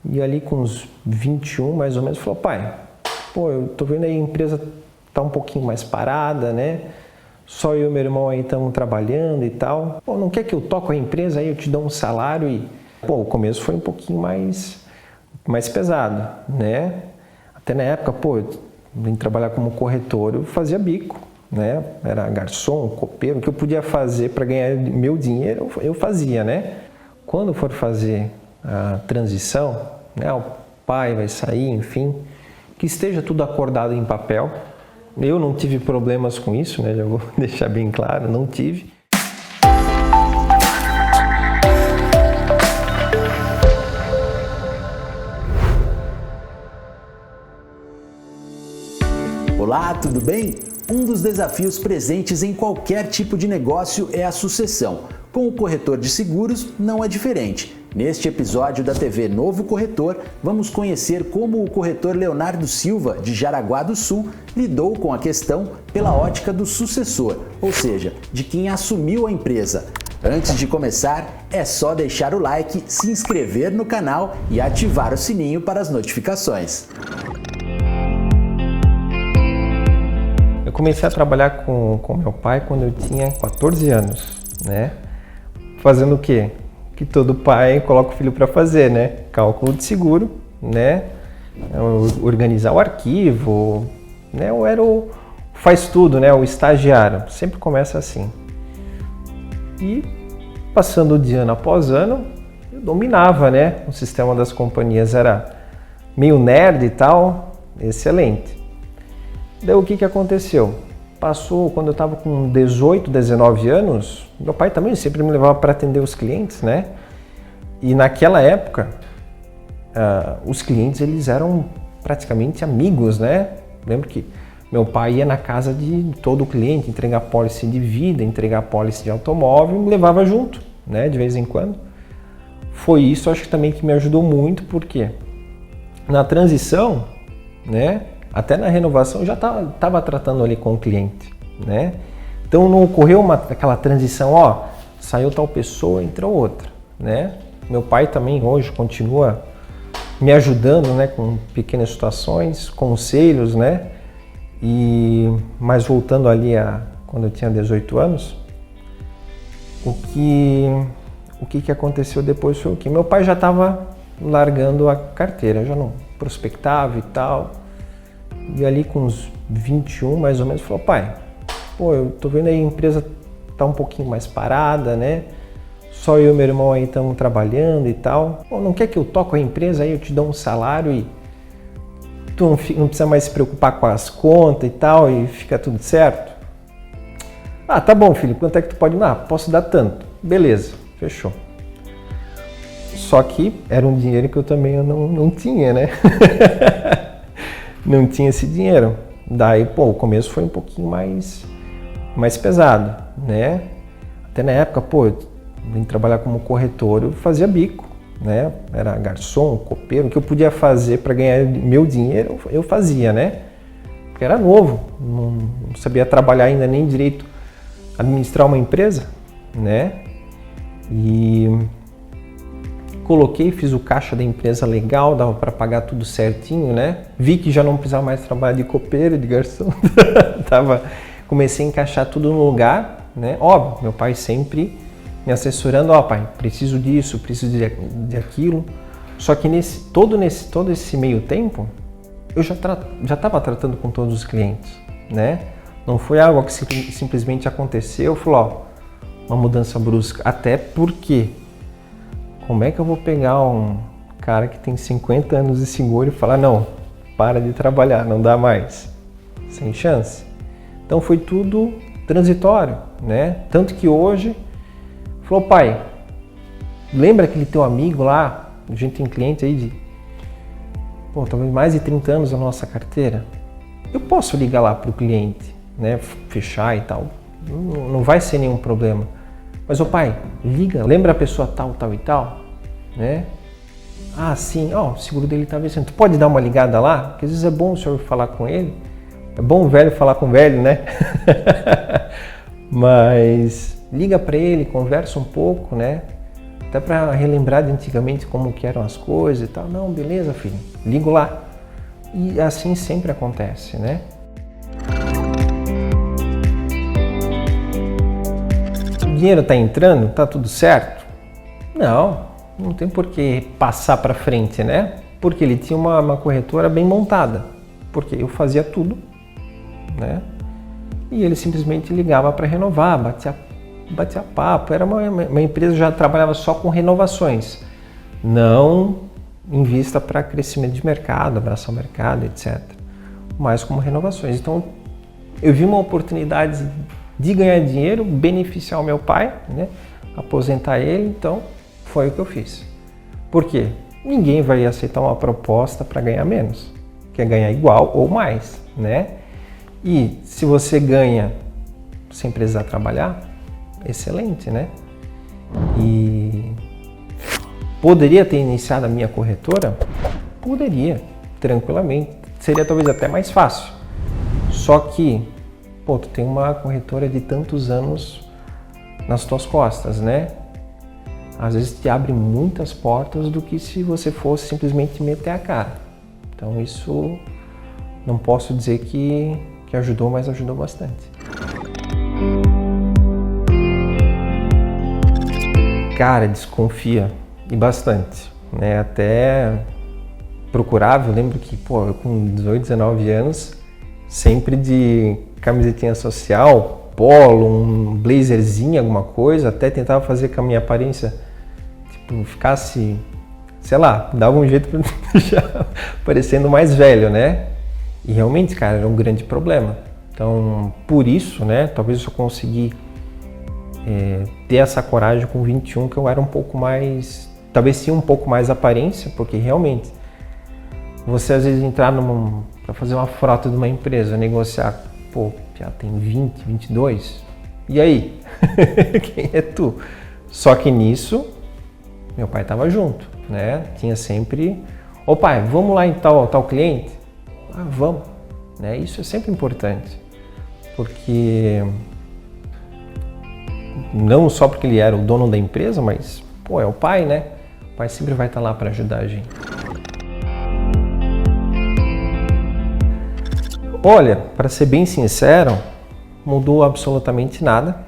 E ali com uns 21 mais ou menos, falou: pai, pô, eu tô vendo aí a empresa tá um pouquinho mais parada, né? Só eu e meu irmão aí estamos trabalhando e tal. Pô, não quer que eu toque a empresa aí, eu te dou um salário e... Pô, o começo foi um pouquinho mais pesado, né? Até na época, pô, eu vim trabalhar como corretor, eu fazia bico, né? Era garçom, copeiro, o que eu podia fazer para ganhar meu dinheiro, eu fazia, né? Quando for fazer a transição, né? O pai vai sair, enfim, que esteja tudo acordado em papel. Eu não tive problemas com isso, né? Já vou deixar bem claro, não tive. Olá, tudo bem? Um dos desafios presentes em qualquer tipo de negócio é a sucessão. Com o corretor de seguros não é diferente. Neste episódio da TV Novo Corretor, vamos conhecer como o corretor Leonardo Silva, de Jaraguá do Sul, lidou com a questão pela ótica do sucessor, ou seja, de quem assumiu a empresa. Antes de começar, é só deixar o like, se inscrever no canal e ativar o sininho para as notificações. Eu comecei a trabalhar com meu pai quando eu tinha 14 anos, né? Fazendo o quê? Que todo pai coloca o filho para fazer, né? Cálculo de seguro, né? Organizar o arquivo, né? Eu era o faz tudo, né? O estagiário. Sempre começa assim. E passando de ano após ano, eu dominava, né? O sistema das companhias era meio nerd e tal, excelente. Daí o que aconteceu? Passou, quando eu estava com 18, 19 anos, meu pai também sempre me levava para atender os clientes, né? E naquela época, os clientes eles eram praticamente amigos, né? Lembro que meu pai ia na casa de todo cliente, entregar pólice de vida, entregar pólice de automóvel, me levava junto, né? De vez em quando. Foi isso, acho que também que me ajudou muito, porque na transição, né? Até na renovação eu já estava tratando ali com o cliente, né? Então não ocorreu aquela transição, ó, saiu tal pessoa, entrou outra, né? Meu pai também hoje continua me ajudando, né, com pequenas situações, conselhos, né? Mas voltando ali quando eu tinha 18 anos, o que aconteceu depois foi o que meu pai já estava largando a carteira, já não prospectava e tal. E ali com uns 21 mais ou menos, falou: pai, pô, eu tô vendo aí a empresa tá um pouquinho mais parada, né? Só eu e meu irmão aí estamos trabalhando e tal. Pô, não quer que eu toque a empresa aí, eu te dou um salário e tu não precisa mais se preocupar com as contas e tal e fica tudo certo? Ah, tá bom, filho, quanto é que tu pode? Ah, posso dar tanto. Beleza, fechou. Só que era um dinheiro que eu também não tinha, né? Não tinha esse dinheiro. Daí, pô, o começo foi um pouquinho mais pesado, né? Até na época, pô, eu vim trabalhar como corretor, eu fazia bico, né? Era garçom, copeiro, o que eu podia fazer para ganhar meu dinheiro, eu fazia, né? Porque era novo, não sabia trabalhar ainda nem direito, administrar uma empresa, né? E coloquei, fiz o caixa da empresa legal, dava para pagar tudo certinho, né? Vi que já não precisava mais trabalhar de copeiro, de garçom. Comecei a encaixar tudo no lugar, né? Óbvio, meu pai sempre me assessorando, ó, pai, preciso disso, preciso de aquilo. Só que todo esse meio tempo, eu já estava tratando com todos os clientes, né? Não foi algo que simplesmente aconteceu, falou, ó, uma mudança brusca. Até porque como é que eu vou pegar um cara que tem 50 anos de seguro e falar, não, para de trabalhar, não dá mais? Sem chance. Então foi tudo transitório, né? Tanto que hoje, falou, pai, lembra aquele teu amigo lá, a gente tem cliente aí de, pô, talvez mais de 30 anos na nossa carteira? Eu posso ligar lá para o cliente, né? Fechar e tal, não vai ser nenhum problema. Mas, ô pai, liga, lembra a pessoa tal, tal e tal, né? Ah, sim, ó, o seguro dele tá vencendo. Tu pode dar uma ligada lá? Porque às vezes é bom o senhor falar com ele. É bom o velho falar com o velho, né? Mas liga para ele, conversa um pouco, né? até para relembrar de antigamente como que eram as coisas e tal. Não, beleza, filho, ligo lá. E assim sempre acontece, né? O dinheiro está entrando, tá tudo certo? Não tem por que passar para frente, né? Porque ele tinha uma corretora bem montada, porque eu fazia tudo, né? E ele simplesmente ligava para renovar, batia papo. Era uma empresa que já trabalhava só com renovações, não em vista para crescimento de mercado, abraçar o mercado, etc. Mas como renovações. Então, eu vi uma oportunidade de ganhar dinheiro, beneficiar o meu pai, né? Aposentar ele, então foi o que eu fiz. Por quê? Ninguém vai aceitar uma proposta para ganhar menos, quer ganhar igual ou mais, né? E se você ganha sem precisar trabalhar, excelente, né? E poderia ter iniciado a minha corretora? Poderia, tranquilamente. Seria talvez até mais fácil. Só que, pô, tu tem uma corretora de tantos anos nas tuas costas, né? Às vezes te abre muitas portas do que se você fosse simplesmente meter a cara. Então isso não posso dizer que ajudou, mas ajudou bastante. Cara, desconfia e bastante, né? Até procurava, eu lembro que, pô, eu com 18, 19 anos, sempre de camisetinha social, polo, um blazerzinho, alguma coisa, até tentava fazer com a minha aparência, tipo, ficasse, sei lá, dava um jeito para deixar parecendo mais velho, né? E realmente, cara, era um grande problema. Então, por isso, né, talvez eu só consegui ter essa coragem com 21, que eu era um pouco mais, talvez sim um pouco mais aparência, porque realmente, você às vezes entrar para fazer uma frota de uma empresa, negociar, pô, já tem 20, 22, e aí? Quem é tu? Só que nisso, meu pai estava junto, né? Tinha sempre, ô pai, vamos lá em tal cliente? Ah, vamos, né? Isso é sempre importante, porque não só porque ele era o dono da empresa, mas, pô, é o pai, né? O pai sempre vai estar lá para ajudar a gente. Olha, para ser bem sincero, mudou absolutamente nada,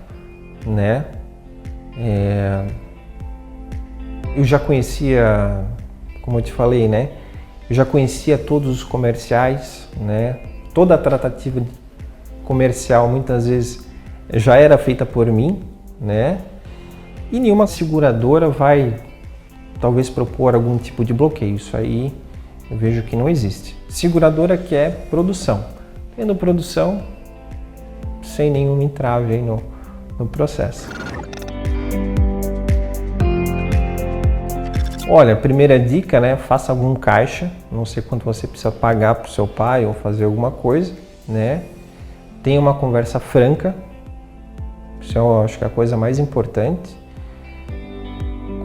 né? Eu já conhecia, como eu te falei, né? Eu já conhecia todos os comerciais, né? Toda a tratativa comercial muitas vezes já era feita por mim, né? E nenhuma seguradora vai talvez propor algum tipo de bloqueio. Isso aí eu vejo que não existe. Seguradora quer produção. Tendo produção, sem nenhum entrave aí no processo. Olha, primeira dica, né? Faça algum caixa, não sei quanto você precisa pagar para o seu pai ou fazer alguma coisa, né? Tenha uma conversa franca, isso eu acho que é a coisa mais importante.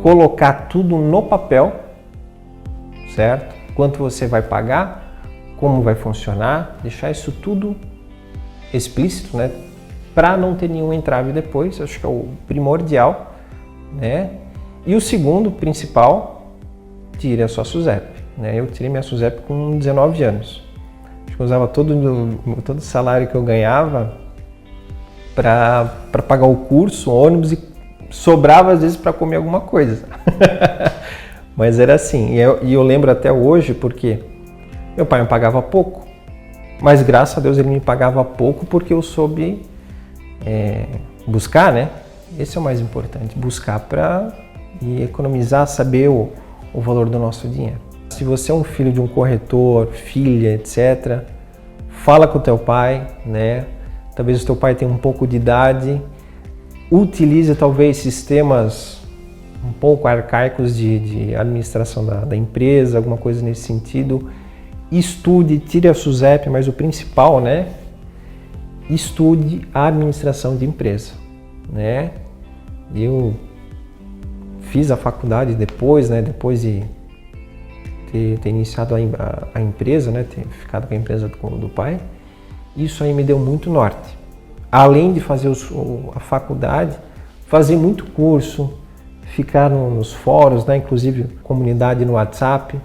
Colocar tudo no papel, certo? Quanto você vai pagar, como vai funcionar, deixar isso tudo explícito, né? Para não ter nenhum entrave depois, acho que é o primordial, né? E o segundo, principal, tire a sua SUSEP, né? Eu tirei minha SUSEP com 19 anos. Acho que eu usava todo o salário que eu ganhava para pagar o curso, o ônibus, e sobrava às vezes para comer alguma coisa. Mas era assim, e eu lembro até hoje porque meu pai me pagava pouco, mas graças a Deus ele me pagava pouco porque eu soube buscar, né? Esse é o mais importante, buscar para economizar, saber o valor do nosso dinheiro. Se você é um filho de um corretor, filha, etc., fala com o teu pai, né? Talvez o teu pai tenha um pouco de idade, utilize talvez sistemas um pouco arcaicos de administração da empresa, alguma coisa nesse sentido. Estude, tire a SUSEP, mas o principal, né? Estude a administração de empresa, né? Eu fiz a faculdade depois, né? Depois de ter iniciado a empresa, né? Ter ficado com a empresa do pai. Isso aí me deu muito norte. Além de fazer a faculdade, fazer muito curso, ficar nos fóruns, né? Inclusive comunidade no WhatsApp.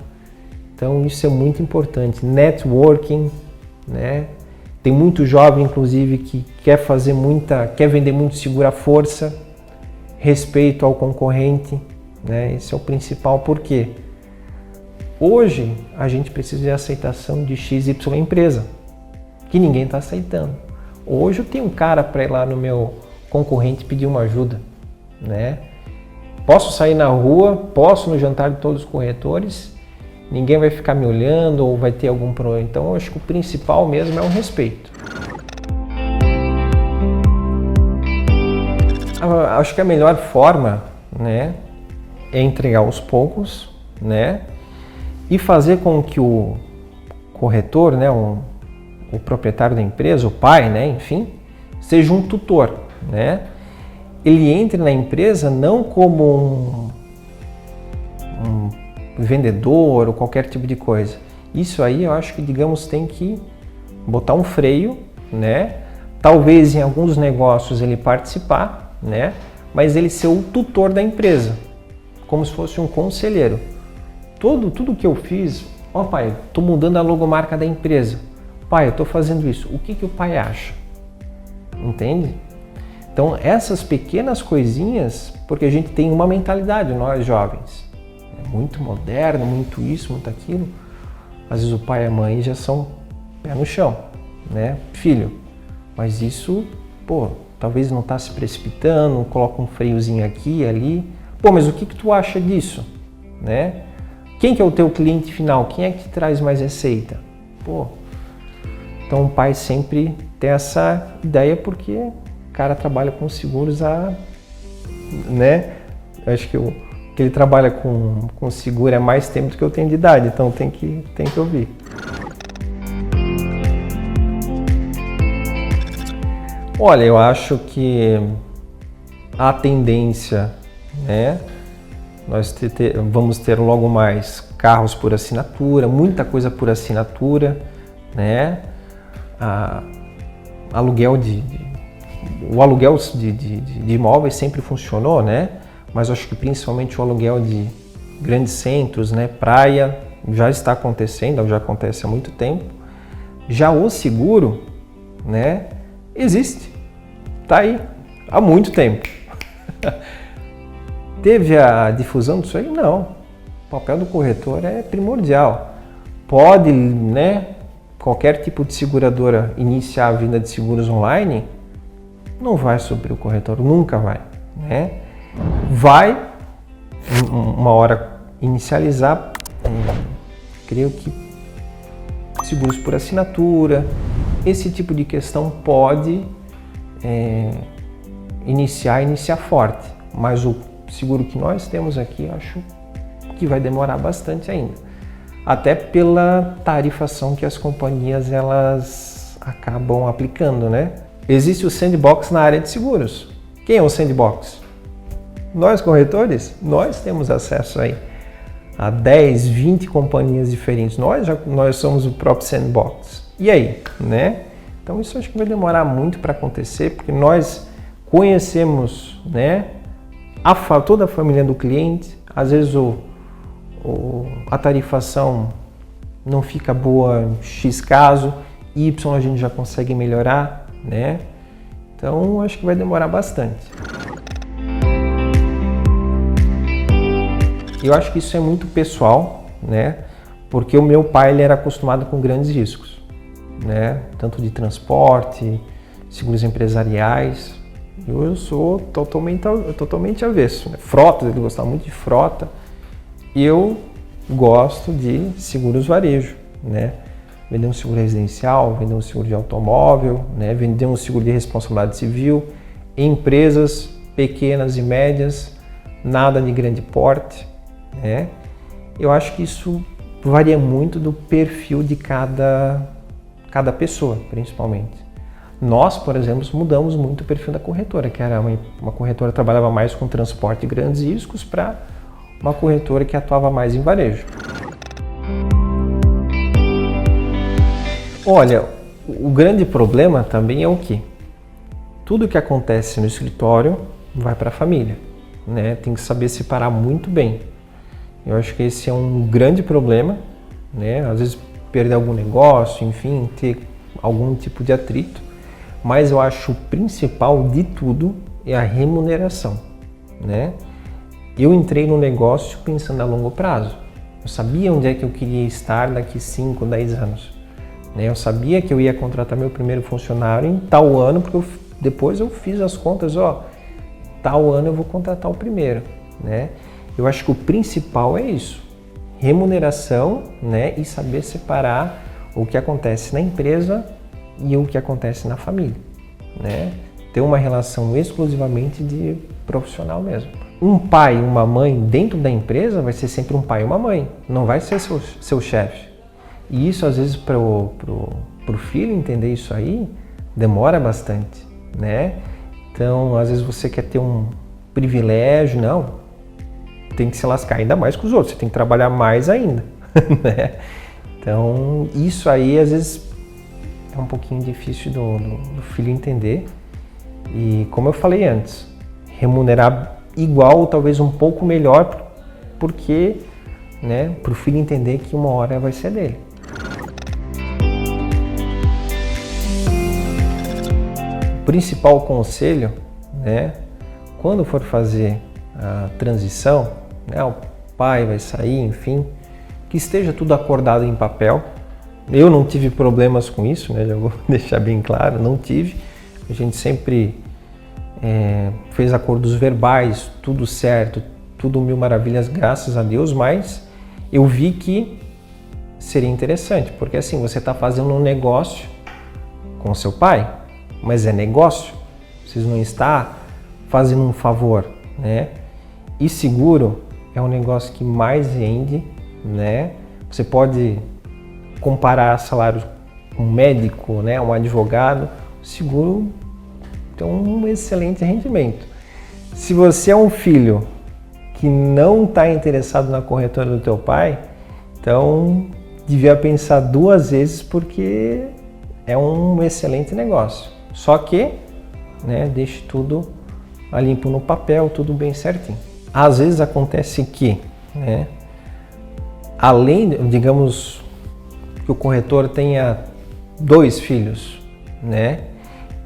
Então isso é muito importante. Networking, né? Tem muito jovem, inclusive, que quer vender muito seguro à força, respeito ao concorrente, né? Esse é o principal. Por quê? Hoje a gente precisa de aceitação de XY empresa, que ninguém está aceitando. Hoje eu tenho um cara para ir lá no meu concorrente pedir uma ajuda, né? Posso sair na rua, posso no jantar de todos os corretores, ninguém vai ficar me olhando ou vai ter algum problema. Então eu acho que o principal mesmo é o respeito. Acho que a melhor forma, né, é entregar aos poucos, né, e fazer com que o corretor, né, o proprietário da empresa, o pai, né, enfim, seja um tutor, né? Ele entre na empresa não como um vendedor ou qualquer tipo de coisa. Isso aí eu acho que, digamos, tem que botar um freio, né? Talvez em alguns negócios ele participar, né? Mas ele ser o tutor da empresa, como se fosse um conselheiro. Tudo que eu fiz, pai, estou mudando a logomarca da empresa. Pai, eu estou fazendo isso. O que o pai acha? Entende? Então, essas pequenas coisinhas, porque a gente tem uma mentalidade, nós jovens, é muito moderno, muito isso, muito aquilo. Às vezes o pai e a mãe já são pé no chão, né? Filho, mas isso, talvez não está se precipitando, coloca um freiozinho aqui e ali. Mas o que tu acha disso? Né? Quem que é o teu cliente final? Quem é que te traz mais receita? Então o pai sempre tem essa ideia porque o cara trabalha com seguros né? Acho que ele trabalha com seguro há mais tempo do que eu tenho de idade, então tem que ouvir. Olha, eu acho que a tendência, né? Nós vamos ter logo mais carros por assinatura, muita coisa por assinatura, né? O aluguel de imóveis sempre funcionou, né? Mas eu acho que principalmente o aluguel de grandes centros, né? Praia, já está acontecendo, já acontece há muito tempo. Já o seguro, né? Existe, está aí há muito tempo. Teve a difusão disso aí? Não. O papel do corretor é primordial. Pode, né? Qualquer tipo de seguradora iniciar a venda de seguros online, não vai sobre o corretor, nunca vai, né? Vai, uma hora inicializar, creio que seguros por assinatura, esse tipo de questão pode iniciar forte, mas o seguro que nós temos aqui, acho que vai demorar bastante ainda, até pela tarifação que as companhias elas acabam aplicando, né? Existe o sandbox na área de seguros. Quem é o sandbox? Nós corretores, nós temos acesso aí a 10, 20 companhias diferentes. Nós somos o próprio sandbox. E aí, né? Então isso acho que vai demorar muito para acontecer, porque nós conhecemos, né, toda a família do cliente. Às vezes a tarifação não fica boa em X caso, Y a gente já consegue melhorar, né? Então acho que vai demorar bastante. Eu acho que isso é muito pessoal, né? Porque o meu pai ele era acostumado com grandes riscos, né? Tanto de transporte, seguros empresariais. Eu sou totalmente avesso, né? Frotas, ele gostava muito de frota. Eu gosto de seguros varejo, né? Vender um seguro residencial, vender um seguro de automóvel, né? Vender um seguro de responsabilidade civil, empresas pequenas e médias, nada de grande porte, né? Eu acho que isso varia muito do perfil de cada pessoa, principalmente. Nós, por exemplo, mudamos muito o perfil da corretora, que era uma corretora que trabalhava mais com transporte de grandes riscos para uma corretora que atuava mais em varejo. Olha, o grande problema também é o quê? Tudo que acontece no escritório vai para a família, né? Tem que saber separar muito bem. Eu acho que esse é um grande problema, né? Às vezes perder algum negócio, enfim, ter algum tipo de atrito. Mas eu acho o principal de tudo é a remuneração, né? Eu entrei no negócio pensando a longo prazo. Eu sabia onde é que eu queria estar daqui 5, 10 anos. Né? Eu sabia que eu ia contratar meu primeiro funcionário em tal ano, porque depois eu fiz as contas, tal ano eu vou contratar o primeiro. Né? Eu acho que o principal é isso, remuneração, né? E saber separar o que acontece na empresa e o que acontece na família. Né? Ter uma relação exclusivamente de profissional mesmo. Um pai e uma mãe dentro da empresa vai ser sempre um pai e uma mãe, não vai ser seu chefe. E isso, às vezes, pro filho entender isso aí, demora bastante, né? Então, às vezes você quer ter um privilégio, não, tem que se lascar ainda mais com os outros, você tem que trabalhar mais ainda, né? Então, isso aí, às vezes, é um pouquinho difícil do filho entender. E, como eu falei antes, remunerar igual ou talvez um pouco melhor, porque, né, para o filho entender que uma hora vai ser dele. O principal conselho, né, quando for fazer a transição, né, o pai vai sair, enfim, que esteja tudo acordado em papel. Eu não tive problemas com isso, né, já vou deixar bem claro, não tive. A gente sempre fez acordos verbais, tudo certo, tudo mil maravilhas, graças a Deus, mas eu vi que seria interessante, porque assim, você está fazendo um negócio com seu pai, mas é negócio, vocês não estão fazendo um favor, né? E seguro é um negócio que mais rende, né? Você pode comparar salário com um médico, né? Um advogado, seguro tem um excelente rendimento. Se você é um filho que não está interessado na corretora do teu pai, então devia pensar 2 vezes, porque é um excelente negócio. Só que, né, deixe tudo limpo no papel, tudo bem certinho. Às vezes acontece que, né, além, digamos, que o corretor tenha 2 filhos, né,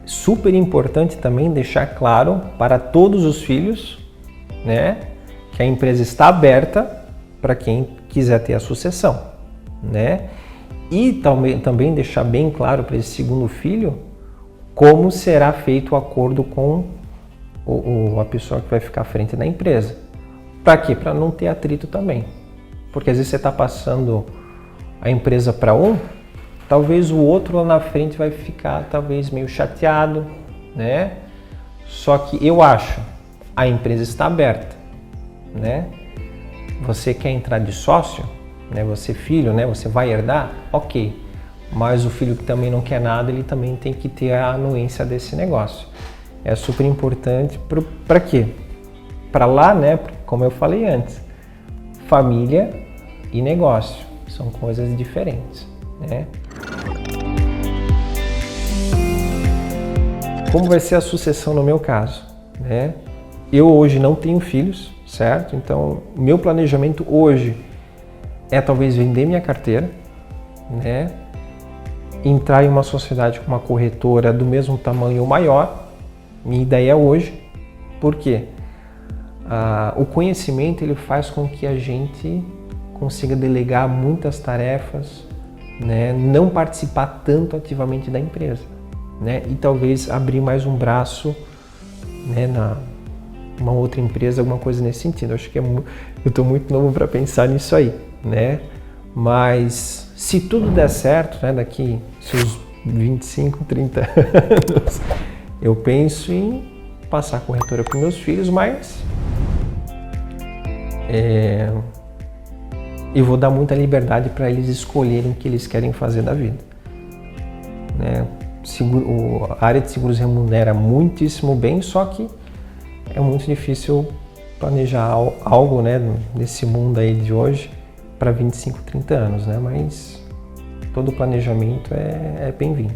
super importante também deixar claro para todos os filhos, né, que a empresa está aberta para quem quiser ter a sucessão, né? E também deixar bem claro para esse segundo filho como será feito o acordo com a pessoa que vai ficar à frente da empresa. Para quê? Para não ter atrito também. Porque às vezes você está passando a empresa para um, talvez o outro lá na frente vai ficar talvez meio chateado, né? Só que eu acho, a empresa está aberta, né? Você quer entrar de sócio, né? Você filho, né? Você vai herdar, ok. Mas o filho que também não quer nada, ele também tem que ter a anuência desse negócio. É super importante para quê? Para lá, né? Como eu falei antes, família e negócio são coisas diferentes, né? Como vai ser a sucessão no meu caso, né? Eu hoje não tenho filhos, certo? Então, meu planejamento hoje é talvez vender minha carteira, né? Entrar em uma sociedade com uma corretora do mesmo tamanho ou maior. Minha ideia hoje, por quê? O conhecimento ele faz com que a gente consiga delegar muitas tarefas, né? Não participar tanto ativamente da empresa, né? E talvez abrir mais um braço, né, uma outra empresa, alguma coisa nesse sentido. Acho que eu estou muito novo para pensar nisso aí, né? Mas se tudo der certo, né, daqui seus 25, 30 anos, eu penso em passar a corretora para meus filhos, mas eu vou dar muita liberdade para eles escolherem o que eles querem fazer da vida, né? A área de seguros remunera muitíssimo bem, só que é muito difícil planejar algo, né, nesse mundo aí de hoje para 25, 30 anos, né? Mas todo planejamento é bem-vindo.